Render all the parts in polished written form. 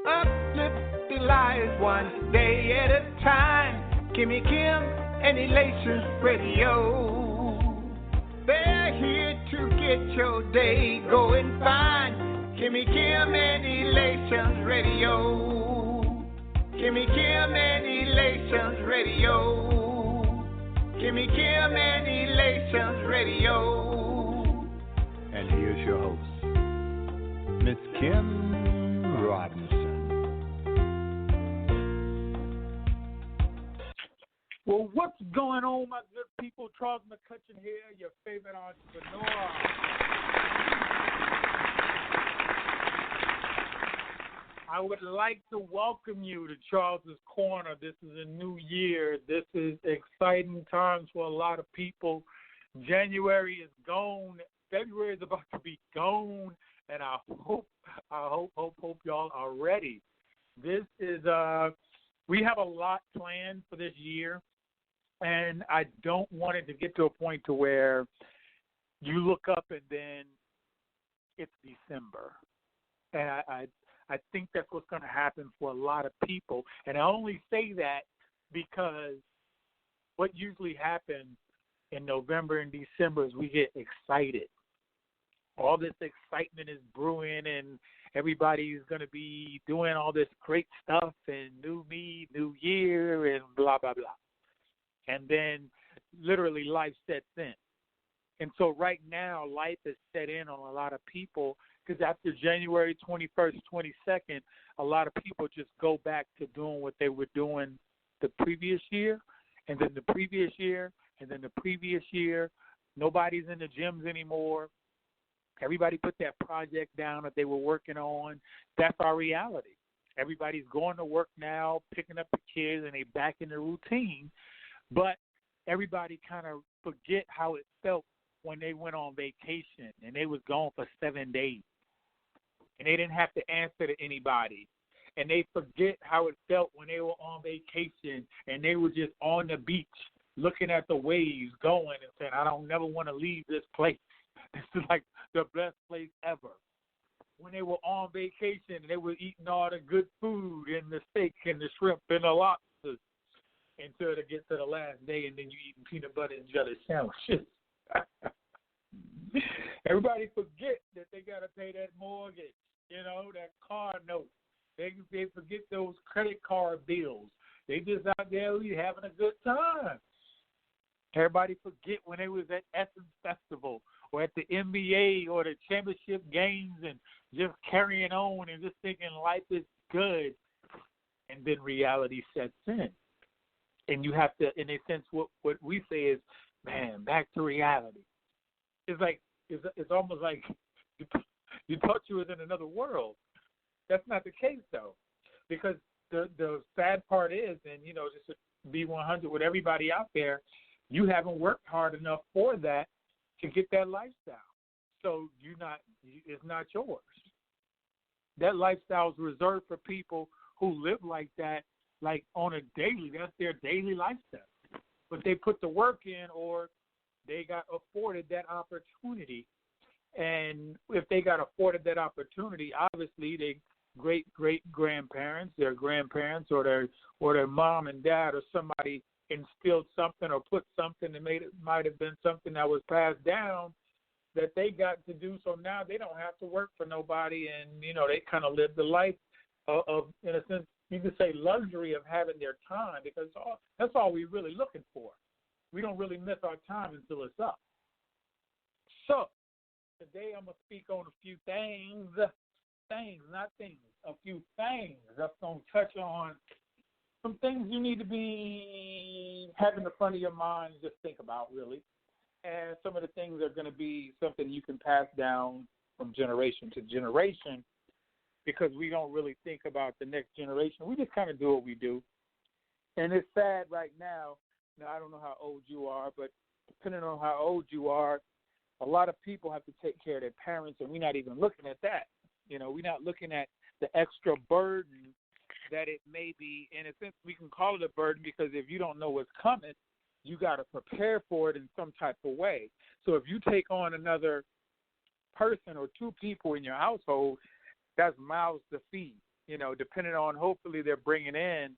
Uplift the lives one day at a time. Kimmy Kim and Elations Radio. They're here to get your day going fine. Kimmy Kim and Elations Radio. Kimmy Kim and Elations Radio. Kimmy Kim and Elations Radio. And here's your host, Miss Kim Robinson. Well, what's going on, my good people? Charles McCuthchen here, your favorite entrepreneur. I would like to welcome you to Charles's Corner. This is a new year. This is exciting times for a lot of people. January is gone. February is about to be gone, and I hope y'all are ready. This is we have a lot planned for this year. And I don't want it to get to a point to where you look up and then it's December. And I think that's what's going to happen for a lot of people. And I only say that because what usually happens in November and December is we get excited. All this excitement is brewing and everybody's going to be doing all this great stuff and new me, new year, and blah, blah, blah. And then literally life sets in. And so right now life is set in on a lot of people because after January 21st, 22nd, a lot of people just go back to doing what they were doing the previous year and then the previous year and then the previous year. Nobody's in the gyms anymore. Everybody put that project down that they were working on. That's our reality. Everybody's going to work now, picking up the kids, and they back in the routine. But everybody kind of forget how it felt when they went on vacation and they was gone for 7 days. And they didn't have to answer to anybody. And they forget how it felt when they were on vacation and they were just on the beach looking at the waves going and saying, I don't never want to leave this place. This is like the best place ever. When they were on vacation and they were eating all the good food and the steak and the shrimp and the lobsters. Until to get to the last day, and then you eating peanut butter and jelly sandwiches. Everybody forget that they got to pay that mortgage, that car note. They forget those credit card bills. They just out there having a good time. Everybody forget when they was at Essence Festival or at the NBA or the championship games and just carrying on and just thinking life is good. And then reality sets in. And you have to, in a sense, what we say is, man, back to reality. It's like it's almost like you thought you was in another world. That's not the case though, because the sad part is, and just to be 100 with everybody out there, you haven't worked hard enough for that to get that lifestyle. So it's not yours. That lifestyle is reserved for people who live like that. Like on a daily, that's their daily lifestyle. But they put the work in or they got afforded that opportunity. And if they got afforded that opportunity, obviously they great-great-grandparents, their grandparents or their mom and dad or somebody instilled something or put something that might have been something that was passed down that they got to do. So now they don't have to work for nobody and, they kind of live the life of, in a sense, you could say luxury of having their time because that's all we're really looking for. We don't really miss our time until it's up. So today I'm going to speak on a few things, not things, a few things. That's going to touch on some things you need to be having in the front of your mind and just think about really. And some of the things are going to be something you can pass down from generation to generation. Because we don't really think about the next generation. We just kind of do what we do. And it's sad right now. Now, I don't know how old you are, but depending on how old you are, a lot of people have to take care of their parents, and we're not even looking at that. We're not looking at the extra burden that it may be. In a sense, we can call it a burden because if you don't know what's coming, you got to prepare for it in some type of way. So if you take on another person or two people in your household, that's mouths to feed. depending on, hopefully they're bringing in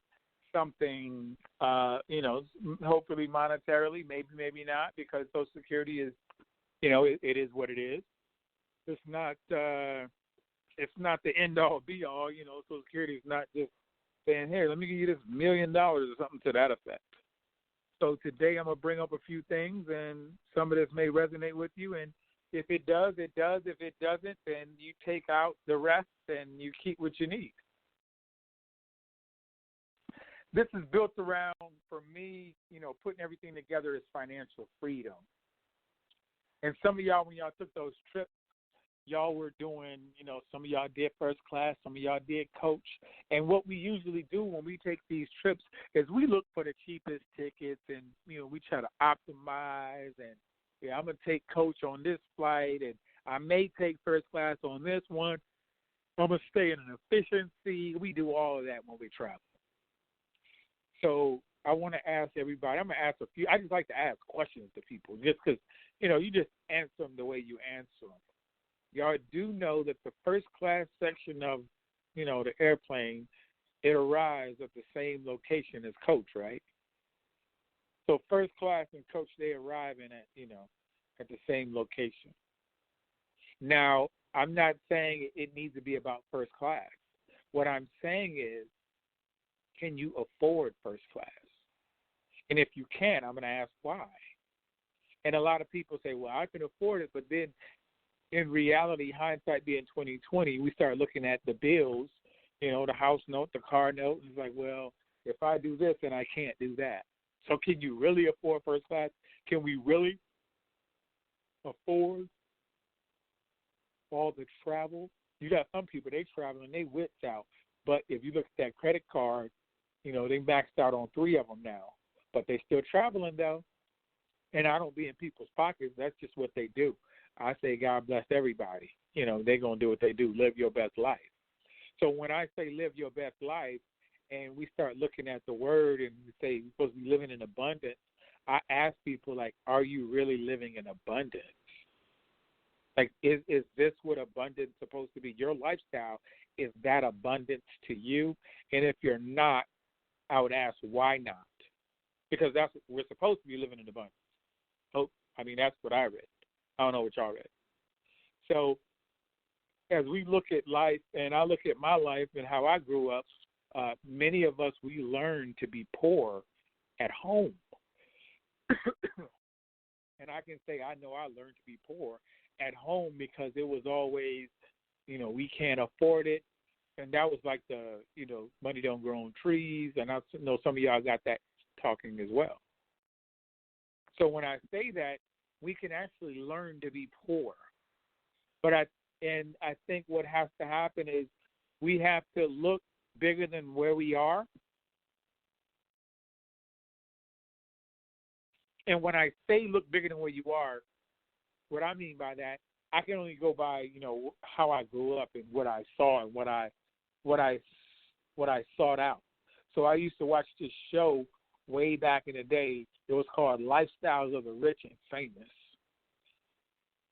something, hopefully monetarily, maybe not, because Social Security is, it is what it is. It's not the end all be all. Social Security is not just saying, here, let me give you this $1 million or something to that effect. So today I'm going to bring up a few things, and some of this may resonate with you. And if it does, it does. If it doesn't, then you take out the rest and you keep what you need. This is built around, for me, putting everything together is financial freedom. And some of y'all, when y'all took those trips, y'all were doing, some of y'all did first class, some of y'all did coach. And what we usually do when we take these trips is we look for the cheapest tickets, and, we try to optimize. And, I'm going to take coach on this flight, and I may take first class on this one. I'm going to stay in an efficiency. We do all of that when we travel. So I want to ask everybody, I'm going to ask a few. I just like to ask questions to people just because, you just answer them the way you answer them. Y'all do know that the first class section of, the airplane, it arrives at the same location as coach, right? So first class and coach, they arrive at the same location. Now, I'm not saying it needs to be about first class. What I'm saying is, can you afford first class? And if you can, I'm going to ask why. And a lot of people say, well, I can afford it, but then in reality, hindsight being 2020, we start looking at the bills, the house note, the car note, and it's like, well, if I do this, then I can't do that. So can you really afford first class? Can we really afford all the travel? You got some people, they travel and they wits out. But if you look at that credit card, they maxed out on 3 of them now. But they still traveling, though. And I don't be in people's pockets. That's just what they do. I say God bless everybody. They're going to do what they do, live your best life. So when I say live your best life, and we start looking at the word and say we're supposed to be living in abundance, I ask people, like, are you really living in abundance? Like, is this what abundance is supposed to be? Your lifestyle, is that abundance to you? And if you're not, I would ask, why not? Because that's what we're supposed to be living in abundance. Oh, that's what I read. I don't know what y'all read. So as we look at life, and I look at my life and how I grew up, many of us, we learned to be poor at home. And I can say I know I learned to be poor at home because it was always, we can't afford it. And that was like the, money don't grow on trees. And I know some of y'all got that talking as well. So when I say that, we can actually learn to be poor. But I think what has to happen is we have to look bigger than where we are. And when I say look bigger than where you are, what I mean by that, I can only go by, how I grew up and what I saw and what I sought out. So I used to watch this show way back in the day. It was called Lifestyles of the Rich and Famous.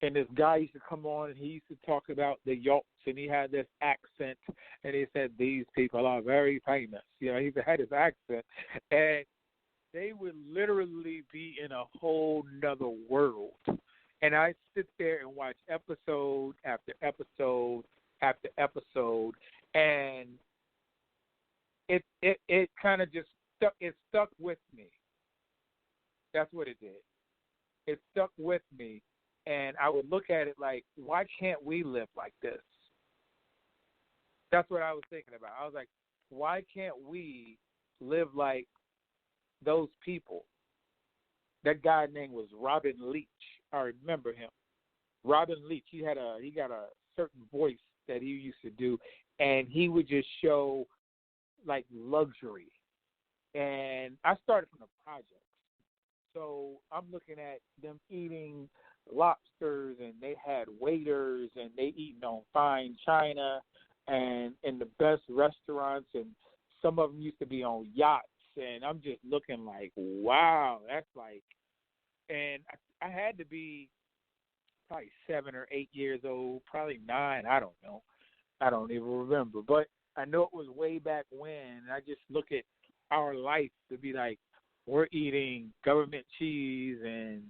And this guy used to come on and he used to talk about the yachts, and he had this accent, and he said, these people are very famous. He had his accent. And they would literally be in a whole nother world. And I sit there and watch episode after episode after episode, and it kind of just stuck with me. That's what it did. It stuck with me, and I would look at it like, why can't we live like this? That's what I was thinking about. I was like, why can't we live like those people? That guy's name was Robin Leach. I remember him. Robin Leach. He got a certain voice that he used to do, and he would just show like luxury. And I started from the projects. So I'm looking at them eating lobsters, and they had waiters, and they eating on fine china and in the best restaurants, and some of them used to be on yachts. And I'm just looking like, wow, that's like, and I had to be probably 7 or 8 years old, probably 9, I don't know. I don't even remember. But I know it was way back when, and I just look at our life to be like, we're eating government cheese, and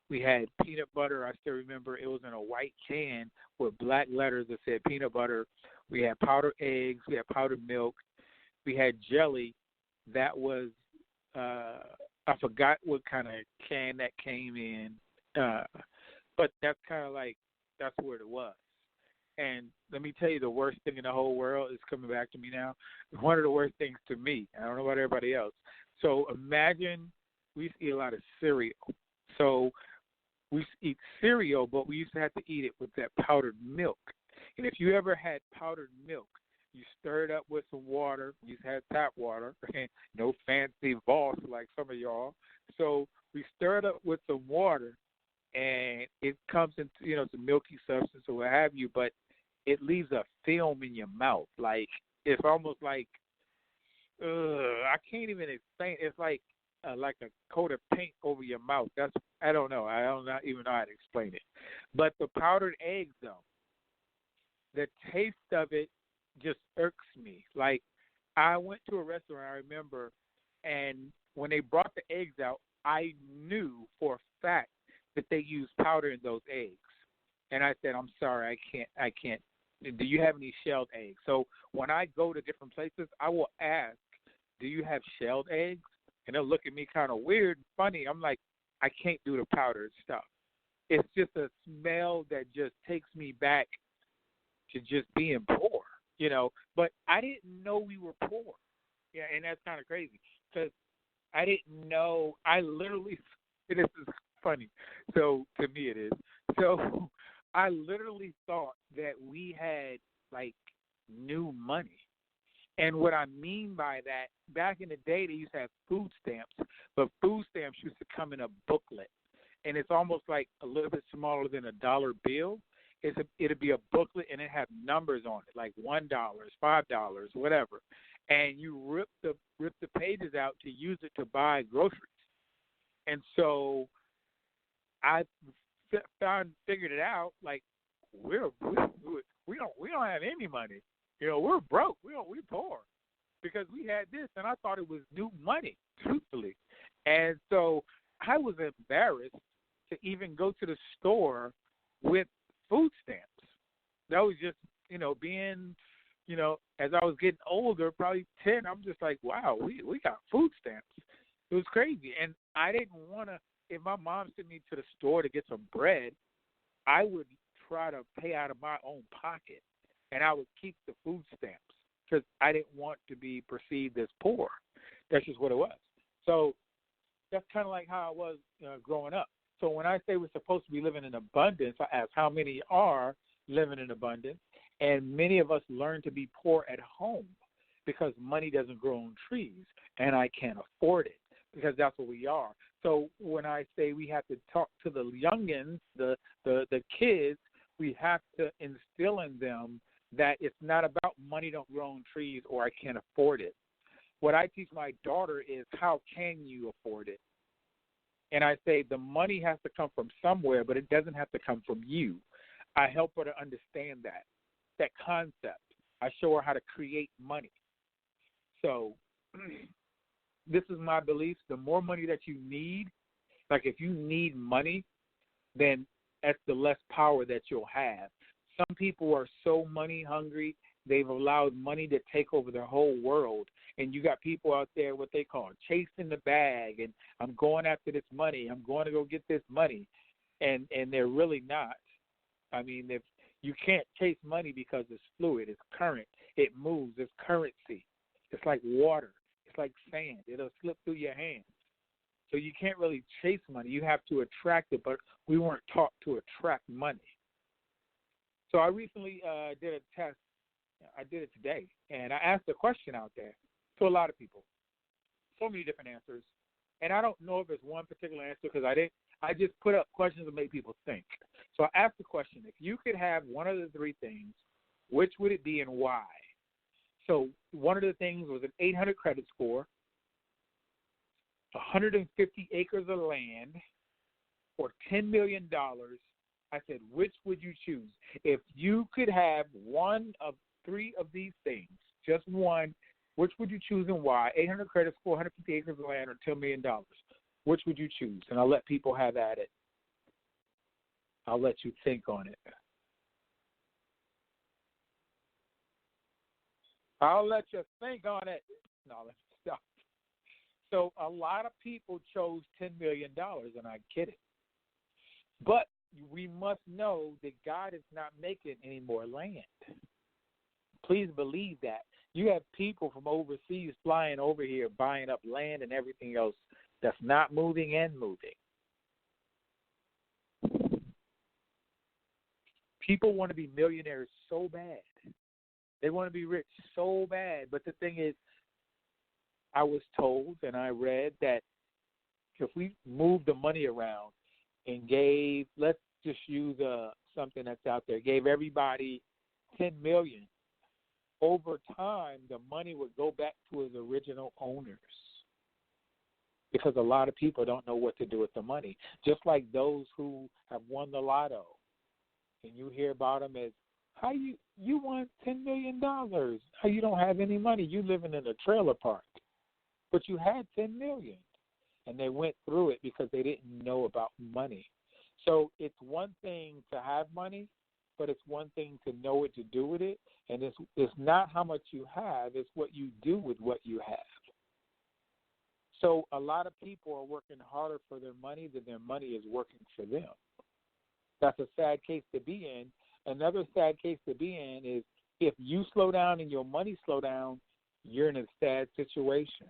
we had peanut butter. I still remember it was in a white can with black letters that said peanut butter. We had powdered eggs. We had powdered milk. We had jelly. That was, I forgot what kind of can that came in, but that's kind of like, that's where it was. And let me tell you, the worst thing in the whole world is coming back to me now. One of the worst things to me. I don't know about everybody else. So imagine we used to eat a lot of cereal. So we used to eat cereal, but we used to have to eat it with that powdered milk. And if you ever had powdered milk, you stir it up with some water. You used to have tap water, no fancy Voss like some of y'all. So we stir it up with some water, and it comes into, it's a milky substance or what have you, but it leaves a film in your mouth. Like, it's almost like, I can't even explain. It's like a coat of paint over your mouth. I don't know. I don't even know how to explain it. But the powdered eggs, though, the taste of it just irks me. Like, I went to a restaurant, I remember, and when they brought the eggs out, I knew for a fact that they used powder in those eggs. And I said, I'm sorry, I can't. Do you have any shelled eggs? So when I go to different places, I will ask, do you have shelled eggs? And they'll look at me kind of weird and funny. I'm like, I can't do the powdered stuff. It's just a smell that just takes me back to just being poor, But I didn't know we were poor. Yeah, and that's kind of crazy because I didn't know. I literally, this is funny. So to me it is. So I literally thought that we had like new money. And what I mean by that, back in the day, they used to have food stamps, but food stamps used to come in a booklet, and it's almost like a little bit smaller than a dollar bill. It'd be a booklet, and it had numbers on it, like $1, $5, whatever, and you rip the pages out to use it to buy groceries. And so I figured it out. Like, we don't have any money. We're broke. We're poor because we had this, and I thought it was new money, truthfully. And so I was embarrassed to even go to the store with food stamps. That was just, being, as I was getting older, probably 10, I'm just like, wow, we got food stamps. It was crazy. And I didn't want to, if my mom sent me to the store to get some bread, I would try to pay out of my own pocket. And I would keep the food stamps because I didn't want to be perceived as poor. That's just what it was. So that's kind of like how I was growing up. So when I say we're supposed to be living in abundance, I ask how many are living in abundance. And many of us learn to be poor at home because money doesn't grow on trees, and I can't afford it because that's what we are. So when I say we have to talk to the youngins, the kids, we have to instill in them that it's not about money don't grow on trees or I can't afford it. What I teach my daughter is how can you afford it? And I say the money has to come from somewhere, but it doesn't have to come from you. I help her to understand that concept. I show her how to create money. So this is my belief. The more money that you need, like if you need money, then that's the less power that you'll have. Some people are so money hungry, they've allowed money to take over their whole world. And you got people out there, what they call chasing the bag, and I'm going after this money. I'm going to go get this money. And they're really not. I mean, if you can't chase money because it's fluid, it's current, it moves, it's currency. It's like water. It's like sand. It'll slip through your hands. So you can't really chase money. You have to attract it, but we weren't taught to attract money. So I recently did a test. I did it today, and I asked a question out there to a lot of people. So many different answers, and I don't know if it's one particular answer because I just put up questions to make people think. So I asked the question: if you could have one of the three things, which would it be and why? So one of the things was an 800 credit score, 150 acres of land, or $10 million. I said, which would you choose? If you could have one of three of these things, just one. Which would you choose and why? 800 credits, 450 acres of land, or $10 million? Which would you choose? And I'll let people have at it. I'll let you think on it. I'll let you think on it. No, let's stop. So a lot of people chose $10 million, and I get it. But we must know that God is not making any more land. Please believe that. You have people from overseas flying over here, buying up land and everything else that's not moving and moving. People want to be millionaires so bad. They want to be rich so bad. But the thing is, I was told and I read that if we move the money around and gave, let's just use something that's out there, gave everybody $10 million, over time the money would go back to its original owners, because a lot of people don't know what to do with the money. Just like those who have won the lotto, and you hear about them as, how you won $10 million? How you don't have any money? You living in a trailer park, but you had $10 million, and they went through it because they didn't know about money. So it's one thing to have money, but it's one thing to know what to do with it, and it's not how much you have, it's what you do with what you have. So a lot of people are working harder for their money than their money is working for them. That's a sad case to be in. Another sad case to be in is if you slow down and your money slow down, you're in a sad situation.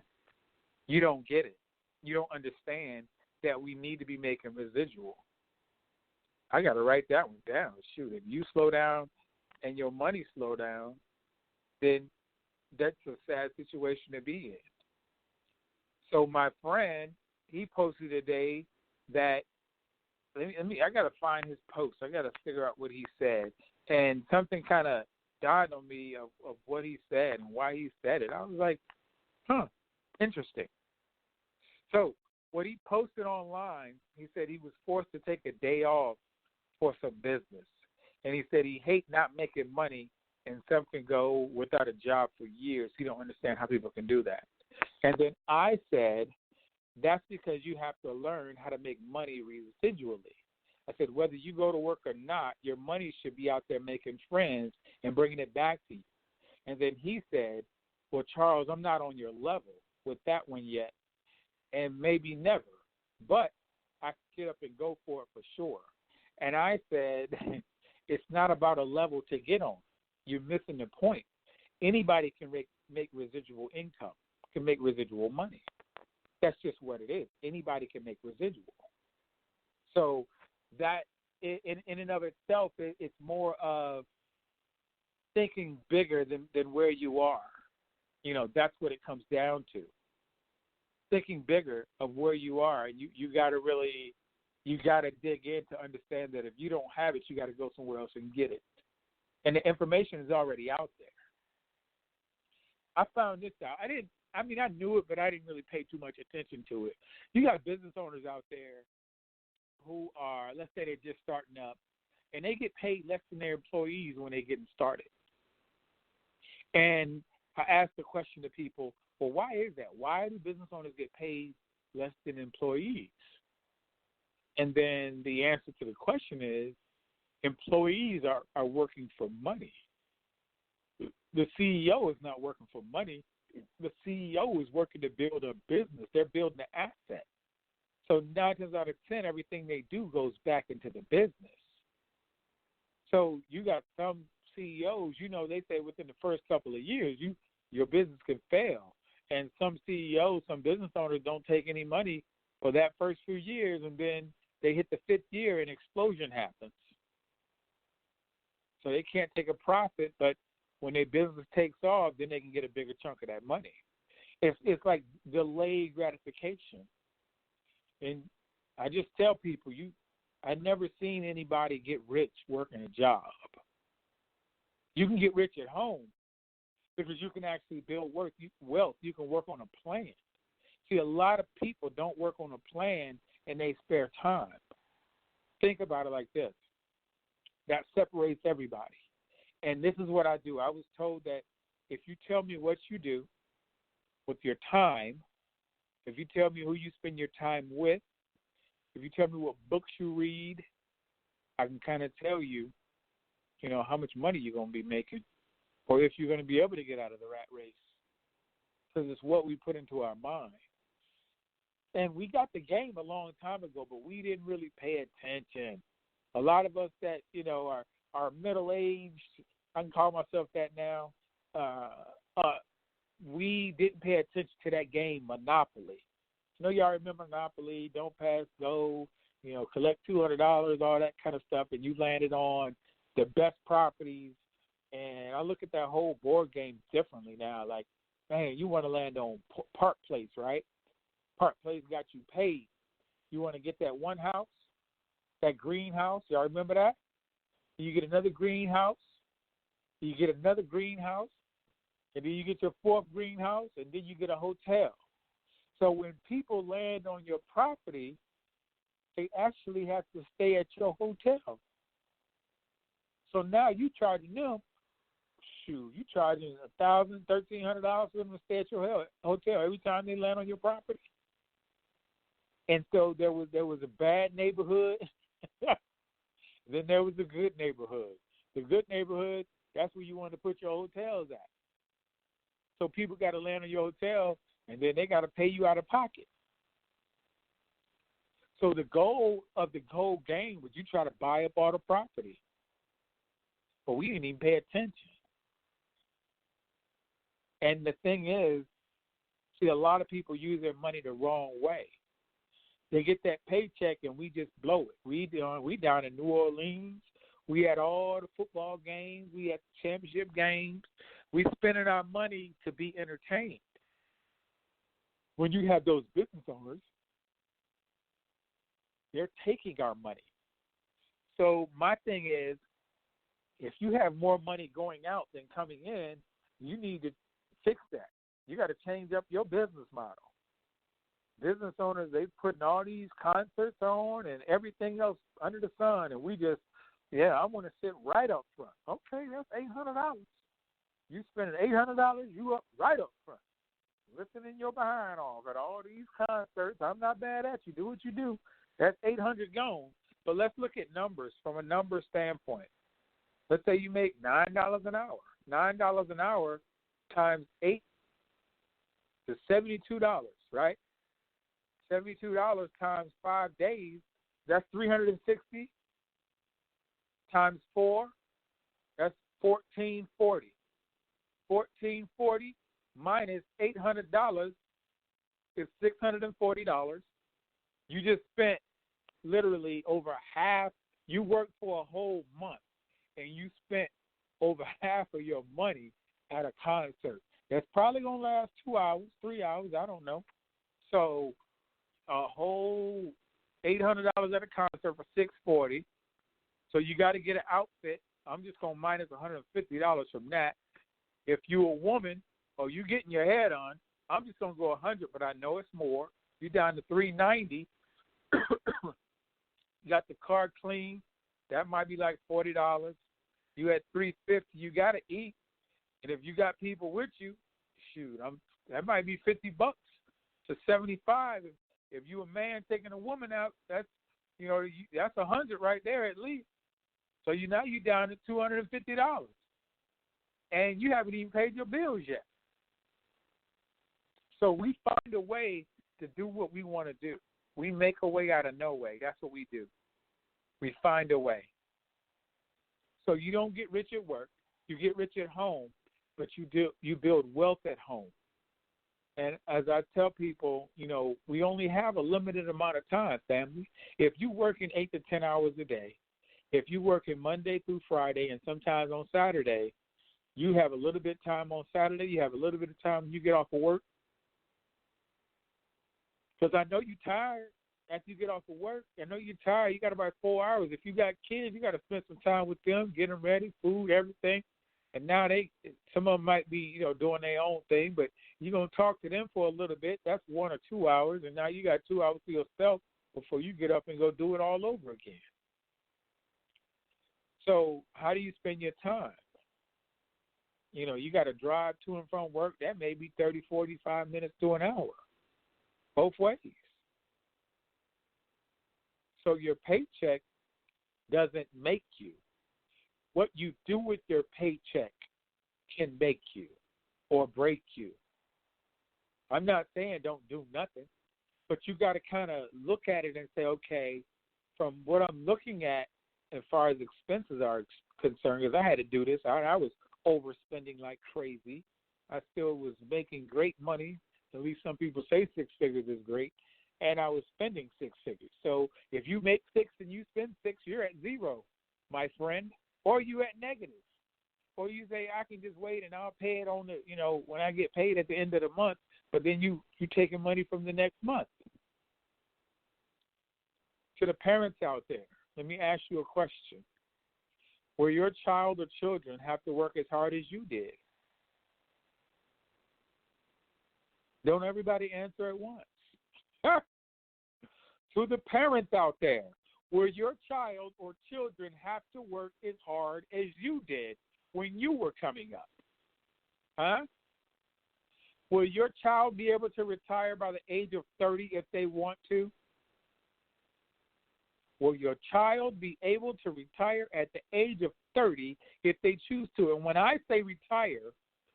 You don't get it. You don't understand that we need to be making residual. I got to write that one down. Shoot, if you slow down and your money slow down, then that's a sad situation to be in. So my friend, he posted today that, I got to find his post. I got to figure out what he said. And something kind of dawned on me of what he said and why he said it. I was like, interesting. So what he posted online, he said he was forced to take a day off for some business. And he said he hates not making money, and some can go without a job for years. He don't understand how people can do that. And then I said, that's because you have to learn how to make money residually. I said, whether you go to work or not, your money should be out there making friends and bringing it back to you. And then he said, well, Charles, I'm not on your level with that one yet, and maybe never, but I can get up and go for it for sure. And I said, it's not about a level to get on. You're missing the point. Anybody can make residual income, can make residual money. That's just what it is. Anybody can make residual. So that, in and of itself, it's more of thinking bigger than where you are. You know, that's what it comes down to. Thinking bigger of where you are. You got to really, you got to dig in to understand that if you don't have it, you got to go somewhere else and get it. And the information is already out there. I found this out. I knew it, but I didn't really pay too much attention to it. You got business owners out there who are, let's say they're just starting up, and they get paid less than their employees when they're getting started. And I asked the question to people, well, why is that? Why do business owners get paid less than employees? And then the answer to the question is, employees are working for money. The CEO is not working for money. The CEO is working to build a business. They're building an asset. So 9 times out of 10, everything they do goes back into the business. So you got some CEOs, they say within the first couple of years, your business can fail. And some CEOs, some business owners don't take any money for that first few years, and then they hit the 5th year and an explosion happens. So they can't take a profit, but when their business takes off, then they can get a bigger chunk of that money. It's like delayed gratification. And I just tell people, I've never seen anybody get rich working a job. You can get rich at home because you can actually build wealth. You can work on a plan. See, a lot of people don't work on a plan in their spare time. Think about it like this. That separates everybody. And this is what I do. I was told that if you tell me what you do with your time, if you tell me who you spend your time with, if you tell me what books you read, I can kind of tell you, how much money you're going to be making, or if you're going to be able to get out of the rat race, because it's what we put into our mind. And we got the game a long time ago, but we didn't really pay attention. A lot of us that, are middle-aged, I can call myself that now, we didn't pay attention to that game, Monopoly. Y'all remember Monopoly, don't pass, go, collect $200, all that kind of stuff, and you landed on the best properties. And I look at that whole board game differently now. Like, man, you want to land on Park Place, right? Park Place got you paid. You want to get that one house, that greenhouse. Y'all remember that? You get another greenhouse. You get another greenhouse. And then you get your fourth greenhouse, and then you get a hotel. So when people land on your property, they actually have to stay at your hotel. So now you charging them, you charging $1,000, $1,300 for them to stay at your hotel every time they land on your property. And so there was a bad neighborhood, then there was a good neighborhood. The good neighborhood, that's where you want to put your hotels at. So people got to land on your hotel, and then they got to pay you out of pocket. So the goal of the whole game was you try to buy up all the property. But we didn't even pay attention. And the thing is, see, a lot of people use their money the wrong way. They get that paycheck and we just blow it. We down in New Orleans. We had all the football games. We had championship games. We spending our money to be entertained. When you have those business owners, they're taking our money. So my thing is, if you have more money going out than coming in, you need to fix that. You got to change up your business model. Business owners, they putting all these concerts on and everything else under the sun, and we just, I want to sit right up front. Okay, that's $800. You spending $800, you up right up front. Listening your behind off at all these concerts. I'm not bad at you. Do what you do. That's $800 gone. But let's look at numbers from a number standpoint. Let's say you make $9 an hour. $9 an hour times 8 is $72, right? $72 times 5 days, that's $360 times 4, that's $1,440. $1,440 minus $800 is $640. You just spent literally over half. You worked for a whole month, and you spent over half of your money at a concert. That's probably going to last 2 hours, 3 hours, I don't know. So a whole $800 at a concert for $640. So you got to get an outfit. I'm just going to minus $150 from that. If you're a woman or you getting your hair done, I'm just going to go 100, but I know it's more. You're down to $390. You got the car clean. That might be like $40. You at $350. You got to eat. And if you got people with you, that might be $50 to $75. If you a man taking a woman out, that's that's $100 right there at least. So now you down to $250, and you haven't even paid your bills yet. So we find a way to do what we want to do. We make a way out of no way. That's what we do. We find a way. So you don't get rich at work. You get rich at home, but you build wealth at home. And as I tell people, we only have a limited amount of time, family. If you working 8 to 10 hours a day, if you working Monday through Friday and sometimes on Saturday, you have a little bit of time on Saturday. You have a little bit of time when you get off of work. Because I know you're tired after you get off of work. I know you're tired. You got about 4 hours. If you got kids, you got to spend some time with them, get them ready, food, everything. And now some of them might be, doing their own thing, but you're going to talk to them for a little bit. That's 1 or 2 hours, and now you got 2 hours to yourself before you get up and go do it all over again. So how do you spend your time? You got to drive to and from work. That may be 30, 45 minutes to an hour, both ways. So your paycheck doesn't make you. What you do with your paycheck can make you or break you. I'm not saying don't do nothing, but you got to kind of look at it and say, okay, from what I'm looking at as far as expenses are concerned, because I had to do this. I was overspending like crazy. I still was making great money. At least some people say 6 figures is great. And I was spending 6 figures. So if you make 6 and you spend 6, you're at 0, my friend, or you at negative. Or you say, I can just wait and I'll pay it on the, when I get paid at the end of the month, but then you taking money from the next month. To the parents out there, let me ask you a question. Will your child or children have to work as hard as you did? Don't everybody answer at once. To the parents out there, will your child or children have to work as hard as you did when you were coming up? Huh? Will your child be able to retire by the age of 30 if they want to? Will your child be able to retire at the age of 30 if they choose to? And when I say retire,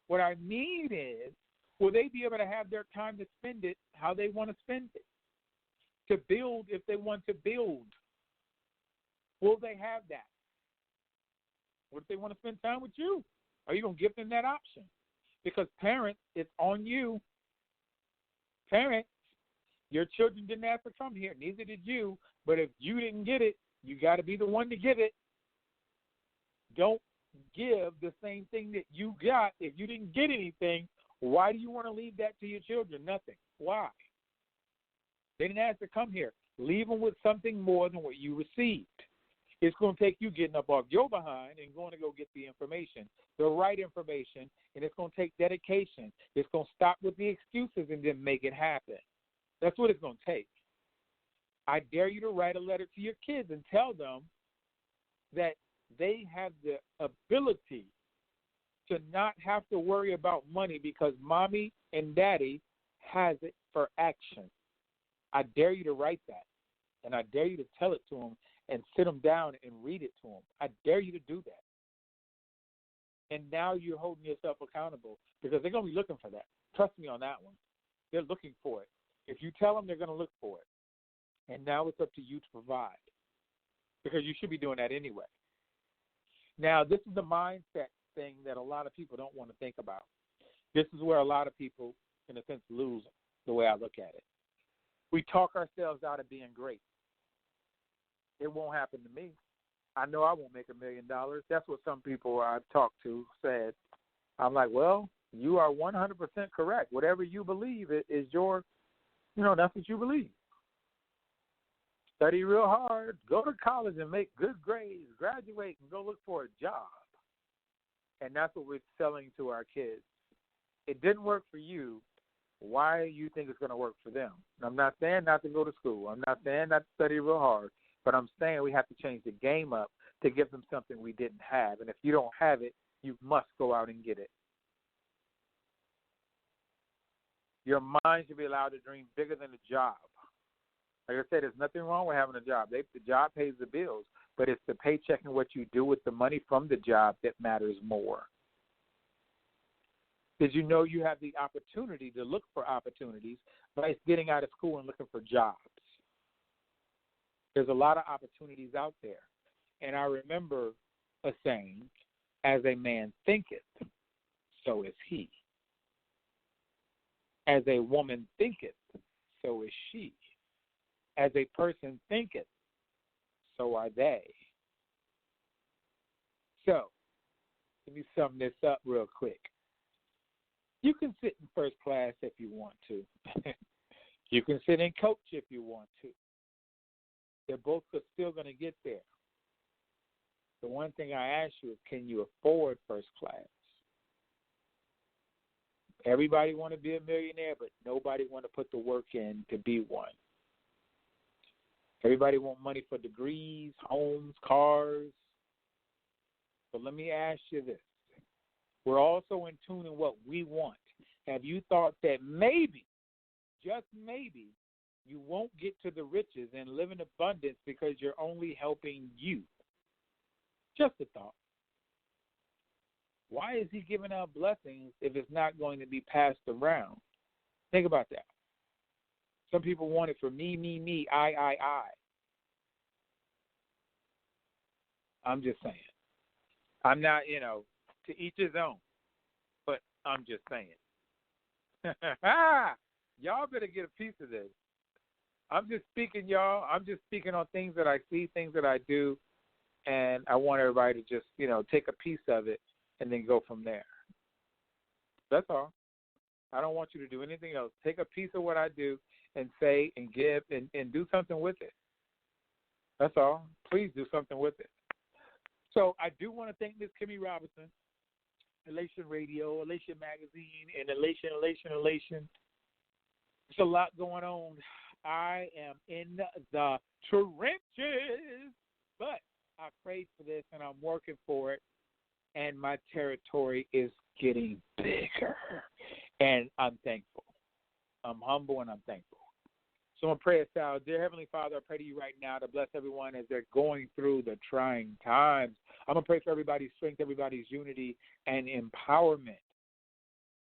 what I mean is, will they be able to have their time to spend it how they want to spend it? To build if they want to build. Will they have that? What if they want to spend time with you? Are you going to give them that option? Because parents, it's on you. Parents, your children didn't ask to come here. Neither did you. But if you didn't get it, you got to be the one to give it. Don't give the same thing that you got. If you didn't get anything, why do you want to leave that to your children? Nothing. Why? They didn't ask to come here. Leave them with something more than what you received. It's going to take you getting up off your behind and going to go get the information, the right information, and it's going to take dedication. It's going to stop with the excuses and then make it happen. That's what it's going to take. I dare you to write a letter to your kids and tell them that they have the ability to not have to worry about money because mommy and daddy has it for action. I dare you to write that, and I dare you to tell it to them and sit them down and read it to them. I dare you to do that. And now you're holding yourself accountable because they're going to be looking for that. Trust me on that one. They're looking for it. If you tell them, they're going to look for it. And now it's up to you to provide because you should be doing that anyway. Now, this is the mindset thing that a lot of people don't want to think about. This is where a lot of people, in a sense, lose the way I look at it. We talk ourselves out of being great. It won't happen to me. I know I won't make $1 million. That's what some people I've talked to said. I'm like, well, you are 100% correct. Whatever you believe is your, that's what you believe. Study real hard, go to college and make good grades, graduate and go look for a job. And that's what we're selling to our kids. It didn't work for you. Why do you think it's going to work for them? I'm not saying not to go to school. I'm not saying not to study real hard. But I'm saying we have to change the game up to give them something we didn't have. And if you don't have it, you must go out and get it. Your mind should be allowed to dream bigger than a job. Like I said, there's nothing wrong with having a job. The job pays the bills, but it's the paycheck and what you do with the money from the job that matters more. Did you know you have the opportunity to look for opportunities by getting out of school and looking for jobs? There's a lot of opportunities out there. And I remember a saying, as a man thinketh, so is he. As a woman thinketh, so is she. As a person thinketh, so are they. So, let me sum this up real quick. You can sit in first class if you want to. You can sit in coach if you want to. They're both still going to get there. The one thing I ask you is, can you afford first class? Everybody want to be a millionaire, but nobody want to put the work in to be one. Everybody want money for degrees, homes, cars. So let me ask you this. We're also in tune in what we want. Have you thought that maybe, just maybe, you won't get to the riches and live in abundance because you're only helping you? Just a thought. Why is he giving out blessings if it's not going to be passed around? Think about that. Some people want it for me, I. I'm just saying. I'm not, to each his own, but I'm just saying. Y'all better get a piece of this. I'm just speaking, y'all. I'm just speaking on things that I see, things that I do, and I want everybody to just, take a piece of it and then go from there. That's all. I don't want you to do anything else. Take a piece of what I do and say and give and do something with it. That's all. Please do something with it. So I do want to thank Miss Kimmy Robinson, Elation Radio, Elation Magazine, and Elation. There's a lot going on. I am in the trenches, but I prayed for this, and I'm working for it, and my territory is getting bigger, and I'm thankful. I'm humble, and I'm thankful. So I'm going to pray us out. Dear Heavenly Father, I pray to you right now to bless everyone as they're going through the trying times. I'm going to pray for everybody's strength, everybody's unity, and empowerment.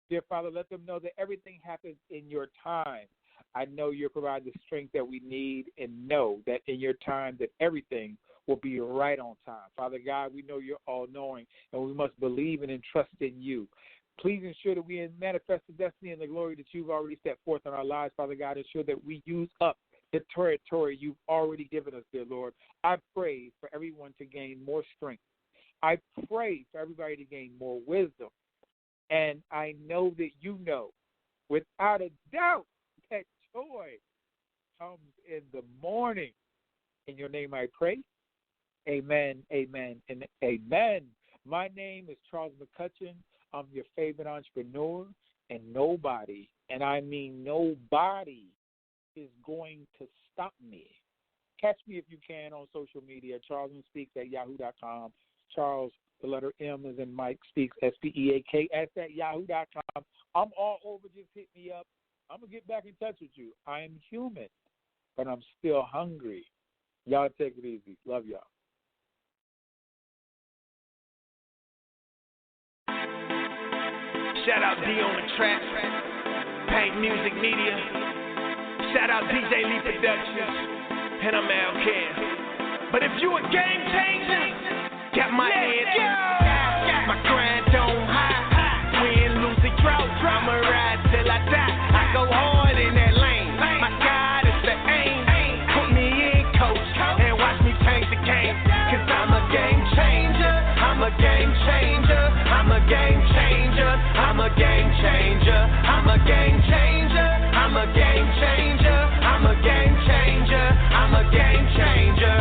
Dear Father, let them know that everything happens in your time. I know you'll provide the strength that we need, and know that in your time that everything will be right on time. Father God, we know you're all-knowing, and we must believe and trust in you. Please ensure that we manifest the destiny and the glory that you've already set forth in our lives, Father God. Ensure that we use up the territory you've already given us, dear Lord. I pray for everyone to gain more strength. I pray for everybody to gain more wisdom. And I know that you know, without a doubt, that joy comes in the morning. In your name I pray. Amen, amen, and amen. My name is Charles McCuthchen. I'm your favorite entrepreneur, and nobody, and I mean nobody, is going to stop me. Catch me if you can on social media, charlesmspeaks@yahoo.com. Charles, the letter M is in Mike, Speaks, SPEAKS @yahoo.com. I'm all over. Just hit me up. I'm going to get back in touch with you. I am human, but I'm still hungry. Y'all take it easy. Love y'all. Shout out D on the track, Paint Music Media. Shout out DJ Lee Productions, and I'm Al Care. But if you a game changer, got my head up, my grind on high, win, lose, or drought, I'ma ride till I die. I go hard in that lane, my God is the aim. Put me in, coach, and watch me change the game. Cause I'm a game changer, I'm a game changer, I'm a game changer, I'm a game changer, I'm a game changer, I'm a game changer, I'm a game changer, I'm a game changer.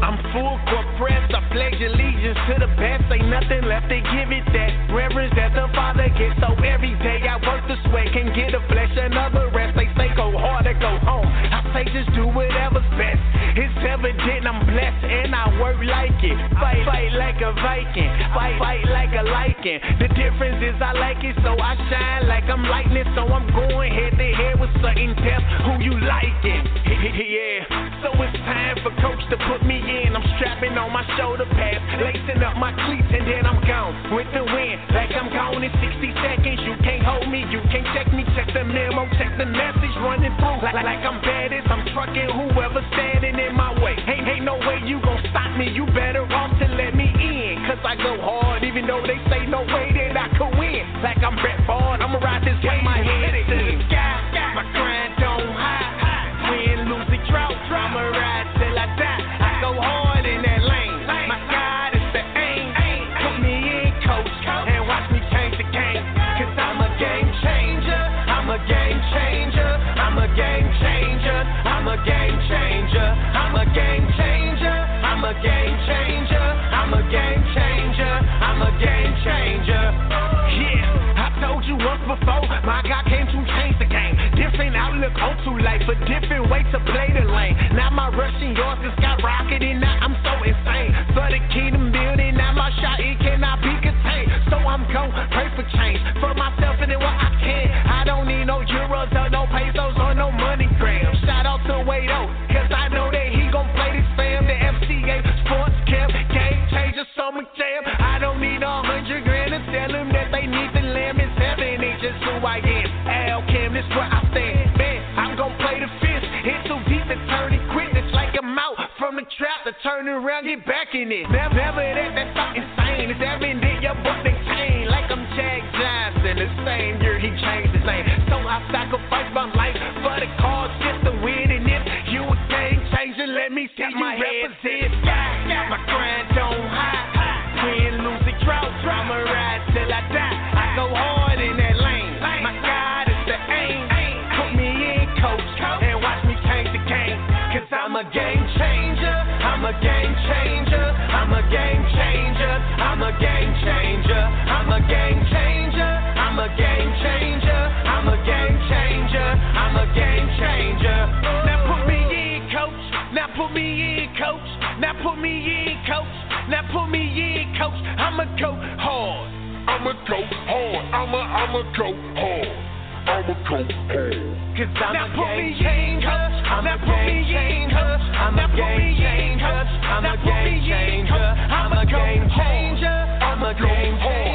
I'm full court press, I pledge allegiance to the best. Ain't nothing left to give it that reverence that the Father gets. So every day I work the sweat, can get the flesh another rest. They say go hard or go home, I say just do whatever's best. It's evident I'm blessed and I work like it. Fight like a Viking, fight like a lichen. The difference is I like it, so I shine like I'm lightning. So I'm going head to head with certain depth. Who you liking? Yeah. So it's time for coach to put me in. I'm strapping on my shoulder pads, lacing up my cleats, and then I'm gone with the wind. Like I'm gone in 60 seconds. You can't hold me, you can't check me. Check the memo, check the message running through. Like I'm bad as I'm trucking whoever standing in my way. Ain't no way you gon' stop me. You better off to let me in. Cause I go hard, even though they say no way that I could win. Like I'm Brett Ford, I'ma ride this way. My head to the sky, my grind on high. Win, lose, or drought, I'ma ride till I die. I go hard in that lane. My God is the aim. Put me in, coach, and watch me change the game. Cause I'm a game changer. I'm a game changer. I'm a game changer. I'm a game changer. I'm a game changer. I'm a game changer. I'm a game changer. I'm a game changer. Yeah, I told you once before, my God came to change the game. Different outlook on to life, a different way to play the lane. Now my rushing yours is skyrocketing. Now I'm so insane. For the kingdom building, now my shot, it cannot be contained. So gon' pray for change for myself and then what I can. I don't need no euros or no pesos or no money grams. Shout out to Wado, cause I know that he gon' play this fam. The FCA Sports Camp, Game Changer, Summer Jam. I don't need 100 grand to tell them that they need the lamb. It's heaven, it's just who I am. Al Cam, this where I stand. Man, I'm gon' play the fist. It's too deep to turn and quit. It's like I'm out from the trap to turn around, get back in it. Never that's not insane. It's evident your book they chain. Like I'm Jack Johnson. The same year he changed his name. So I sacrifice my life for the cause just to win. And if you a game changer, let me see you represent. My grind don't hide. Win, lose, or draw. I'ma ride till I die. I go hard in that lane. My God is the aim. Put me in, coach, and watch me change the game. Cause I'm a game changer. I'm a game changer. I'm a game changer. I'm a game changer. I'm a game changer. I'm a game changer. I'm a game changer. I'm a game changer. Now put me in, coach. Now put me in, coach. Now put me in, coach. Now put me in, coach. I'ma go hard. I'ma go hard. I'ma go hard. I'ma go hard. Cause I'm a game changer. I'm a game changer. I'm a game changer. I'm a game changer. I'm a game changer. I'm a game changer.